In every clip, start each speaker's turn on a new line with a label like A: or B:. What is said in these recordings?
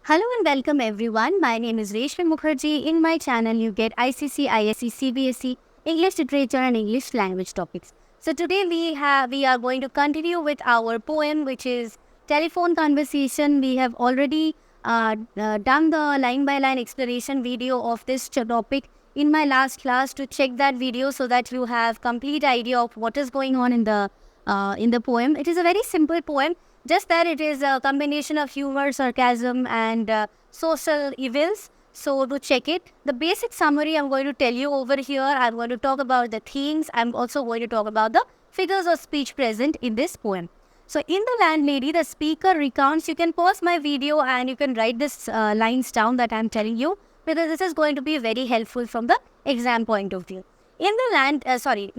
A: Hello and welcome everyone. My name is Reshmi Mukherjee. In my channel, you get ICC, ISC, CBSE, English literature and English language topics. So today we are going to continue with our poem, which is Telephone Conversation. We have already done the line by line explanation video of this topic in my last class. To check that video so that you have complete idea of what is going on in the poem. It is a very simple poem. Just that it is a combination of humor, sarcasm and social evils. So to check it, the basic summary I'm going to tell you over here. I'm going to talk about the themes. I'm also going to talk about the figures of speech present in this poem. So in The Landlady, the speaker recounts, you can pause my video and you can write this lines down that I'm telling you, because this is going to be very helpful from the exam point of view. In the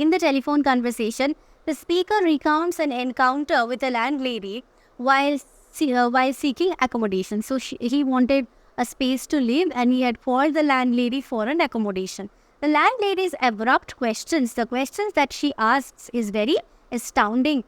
A: in the telephone conversation, the speaker recounts an encounter with a landlady while seeking accommodation. So he wanted a space to live and he had called the landlady for an accommodation. The landlady's abrupt questions, the questions that she asks is very astonishing.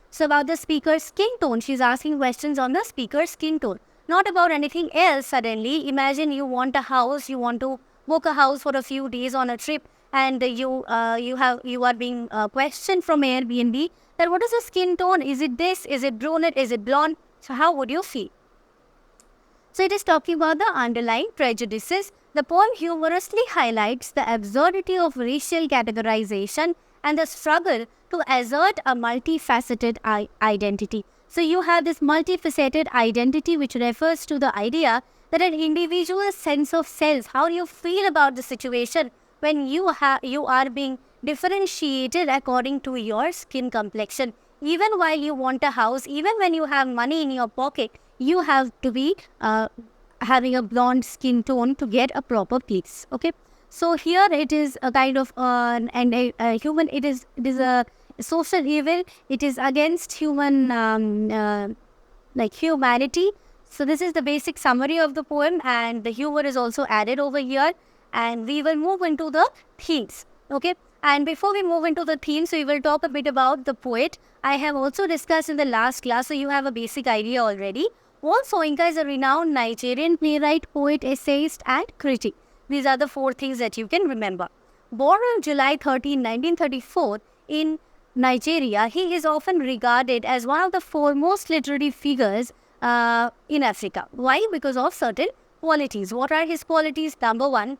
A: So about the speaker's skin tone, she's asking questions on the speaker's skin tone. Not about anything else suddenly. Imagine you want a house, you want to book a house for a few days on a trip, and you are being questioned from Airbnb that what is the skin tone? Is it this? Is it brunette? Is it blonde? So how would you feel? So it is talking about the underlying prejudices. The poem humorously highlights the absurdity of racial categorization and the struggle to assert a multifaceted identity. So you have this multifaceted identity which refers to the idea that an individual's sense of self, how you feel about the situation when you are being differentiated according to your skin complexion. Even while you want a house, even when you have money in your pocket, you have to be having a blonde skin tone to get a proper place. Okay, so here it is a kind of a human. It is a social evil. It is against human humanity. So this is the basic summary of the poem, and the humor is also added over here. And we will move into the themes. Okay. And before we move into the themes, we will talk a bit about the poet. I have also discussed in the last class, so you have a basic idea already. Wole Soyinka is a renowned Nigerian playwright, poet, essayist, and critic. These are the four things that you can remember. Born on July 13, 1934 in Nigeria, he is often regarded as one of the foremost literary figures in Africa. Why? Because of certain qualities. What are his qualities? Number one,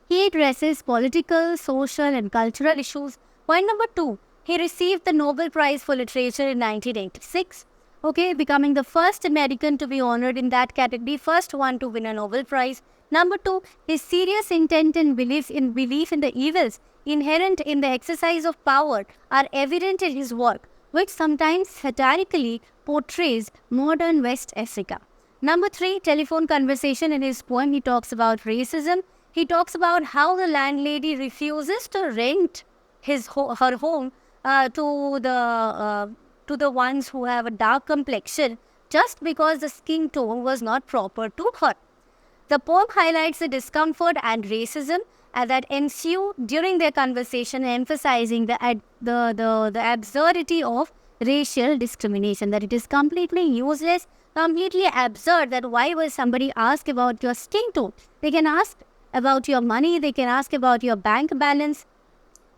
A: he addresses political, social and cultural issues. Point number two, he received the Nobel Prize for Literature in 1986. Okay, becoming the first American to be honored in that category, first one to win a Nobel Prize. Number two, his serious intent and belief in the evils inherent in the exercise of power are evident in his work, which sometimes satirically portrays modern West Africa. Number three, telephone conversation. In his poem, he talks about racism. He talks about how the landlady refuses to rent her home to the ones who have a dark complexion just because the skin tone was not proper to her. The poem highlights the discomfort and racism that ensue during their conversation, emphasizing the absurdity of racial discrimination, that it is completely useless, completely absurd, that why will somebody ask about your skin tone? They can ask about your money, they can ask about your bank balance.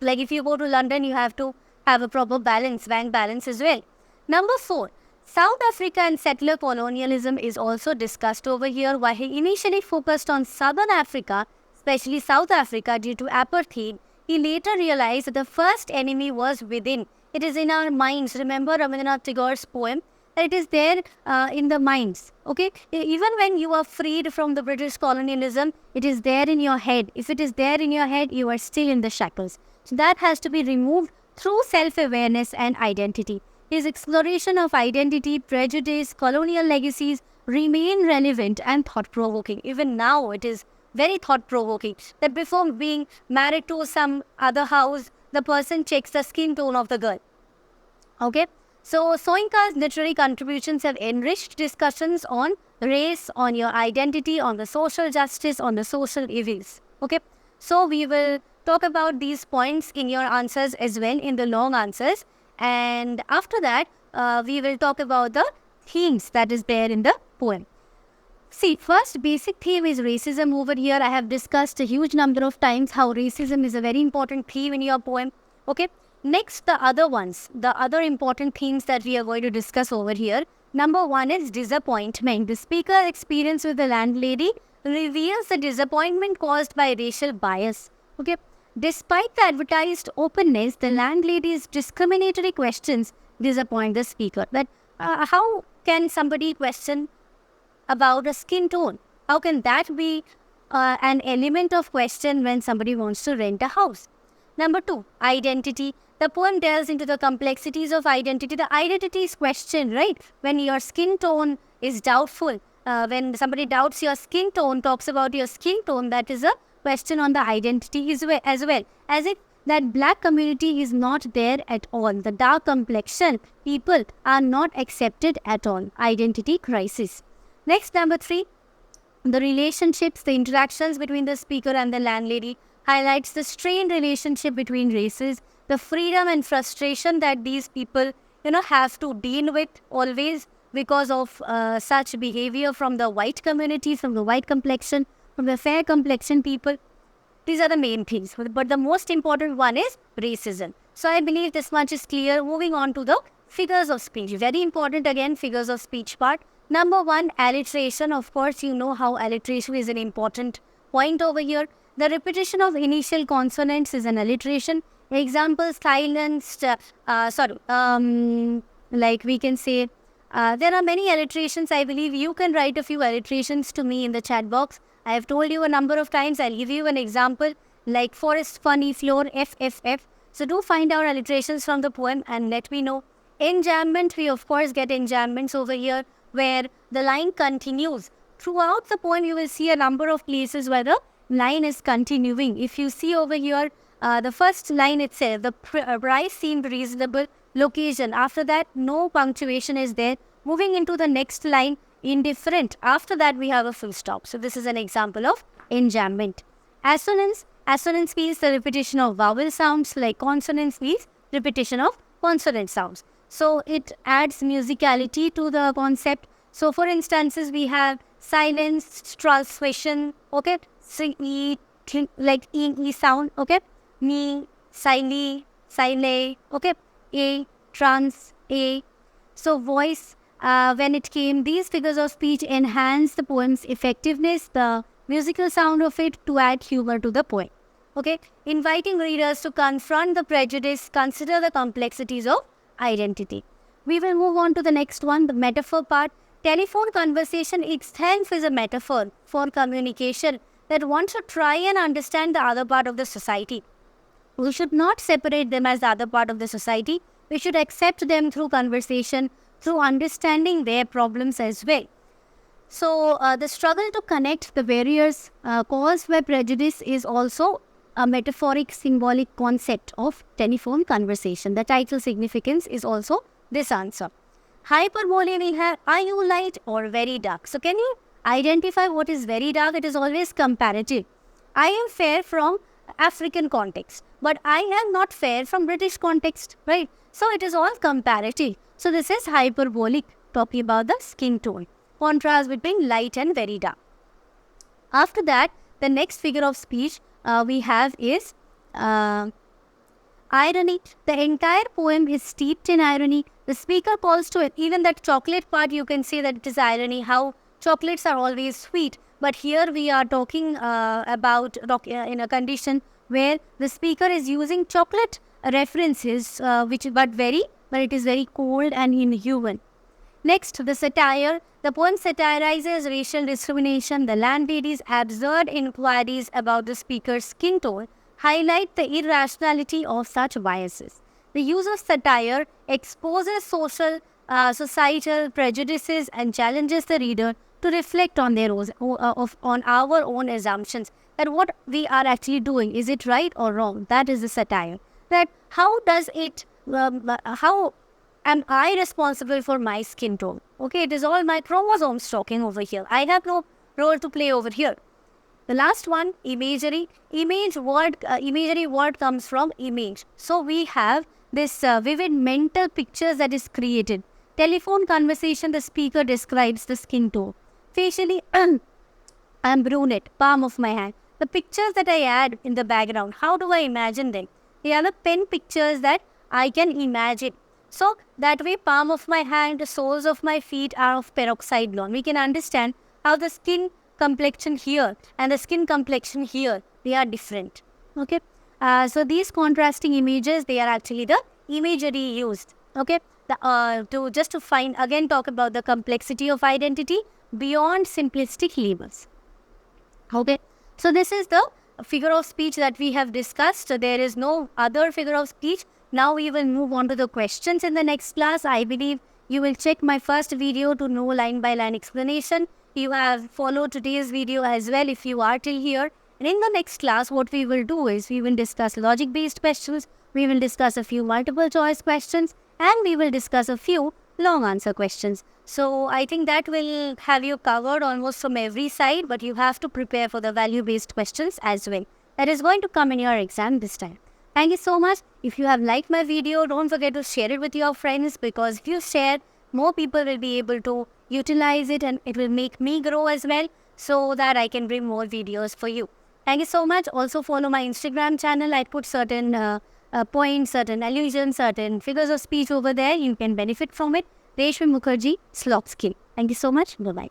A: Like if you go to London, you have to have a proper bank balance as well. Number four, South Africa and settler colonialism is also discussed over here. While he initially focused on Southern Africa, especially South Africa, due to apartheid, he later realized that the first enemy was within. It is in our minds. Remember Rabindranath Tagore's poem? It is there in the minds. Okay, even when you are freed from the British colonialism, it is there in your head. If it is there in your head, you are still in the shackles. So that has to be removed through self-awareness and identity. His exploration of identity, prejudice, colonial legacies remain relevant and thought-provoking. Even now, it is very thought-provoking that before being married to some other house, the person checks the skin tone of the girl. Okay. So Soyinka's literary contributions have enriched discussions on race, on your identity, on the social justice, on the social evils. Okay. So we will talk about these points in your answers as well, in the long answers. And after that, we will talk about the themes that is there in the poem. See, first basic theme is racism over here. I have discussed a huge number of times how racism is a very important theme in your poem. Okay. Next, the other important themes that we are going to discuss over here. Number one is disappointment. The speaker's experience with the landlady reveals the disappointment caused by racial bias. Okay. Despite the advertised openness, the landlady's discriminatory questions disappoint the speaker. That how can somebody question about a skin tone? How can that be an element of question when somebody wants to rent a house? Number two, identity. The poem delves into the complexities of identity. The identity is questioned, right? When your skin tone is doubtful, when somebody doubts your skin tone, talks about your skin tone, that is a question on the identity as well. As if that black community is not there at all. The dark complexion people are not accepted at all. Identity crisis. Next, number three, the relationships, the interactions between the speaker and the landlady highlights the strained relationship between races, the freedom and frustration that these people, have to deal with always because of such behavior from the white community, from the white complexion, from the fair complexion people. These are the main things. But the most important one is racism. So I believe this much is clear. Moving on to the figures of speech. Very important again, figures of speech part. Number one, alliteration. Of course, you know how alliteration is an important point over here. The repetition of initial consonants is an alliteration. Example, silenced, like we can say, there are many alliterations. I believe you can write a few alliterations to me in the chat box. I have told you a number of times. I'll give you an example like forest, funny, floor, FFF. So do find out alliterations from the poem and let me know. Enjambment, we of course get enjambments over here where the line continues. Throughout the poem, you will see a number of places where the line is continuing. If you see over here, the first line itself, the price seemed reasonable, location. After that, no punctuation is there. Moving into the next line, indifferent. After that, we have a full stop. So this is an example of enjambment. Assonance. Assonance means the repetition of vowel sounds, like consonance means repetition of consonant sounds. So it adds musicality to the concept. So for instances, we have silence, transmission, okay, e, like e sound, okay, me, sile, sile, okay, a, trans, a. So voice, when it came, these figures of speech enhance the poem's effectiveness, the musical sound of it to add humor to the poem. Okay, inviting readers to confront the prejudice, consider the complexities of identity. We will move on to the next one, the metaphor part. Telephone conversation itself is a metaphor for communication that one should try and understand the other part of the society. We should not separate them as the other part of the society. We should accept them through conversation, through understanding their problems as well. So, the struggle to connect the barriers caused by prejudice is also a metaphoric, symbolic concept of telephone conversation. The title significance is also this answer. Hyperbole we have, are you light or very dark? So, can you identify what is very dark? It is always comparative. I am fair from African context, but I am not fair from British context, right? So, it is all comparative. So, this is hyperbolic, talking about the skin tone. Contrast between light and very dark. After that, the next figure of speech we have is irony. The entire poem is steeped in irony. The speaker calls to it. Even that chocolate part, you can say that it is irony, how chocolates are always sweet. But here we are talking about in a condition where the speaker is using chocolate references, but it is very cold and inhuman. Next, the satire. The poem satirizes racial discrimination. The landlady's absurd inquiries about the speaker's skin tone highlight the irrationality of such biases. The use of satire exposes societal prejudices and challenges the reader to reflect on their on our own assumptions, that what we are actually doing, is it right or wrong? That is the satire. That how does it, how am I responsible for my skin tone? Okay, it is all my chromosomes talking over here. I have no role to play over here. The last one, imagery. Imagery word comes from image. So we have this vivid mental pictures that is created. Telephone conversation, the speaker describes the skin tone. Facially, I'm brunette, palm of my hand. The pictures that I add in the background, how do I imagine them? They are the pen pictures that I can imagine. So that way, palm of my hand, the soles of my feet are of peroxide blonde. We can understand how the skin complexion here and the skin complexion here, they are different. Okay. So these contrasting images, they are actually the imagery used. Okay. To find, again, talk about the complexity of identity beyond simplistic labels. Okay. So this is the figure of speech that we have discussed. So there is no other figure of speech. Now we will move on to the questions in the next class. I believe you will check my first video to know line by line explanation. You have followed today's video as well if you are till here. And in the next class, what we will do is we will discuss logic-based questions, we will discuss a few multiple choice questions, and we will discuss a few long answer questions. So I think that will have you covered almost from every side, but you have to prepare for the value-based questions as well. That is going to come in your exam this time. Thank you so much. If you have liked my video, don't forget to share it with your friends, because if you share, more people will be able to utilize it and it will make me grow as well, so that I can bring more videos for you. Thank you so much. Also follow my Instagram channel. I put certain points, certain allusions, certain figures of speech over there. You can benefit from it. Reshmi Mukherjee, Slop Skin. Thank you so much. Bye-bye.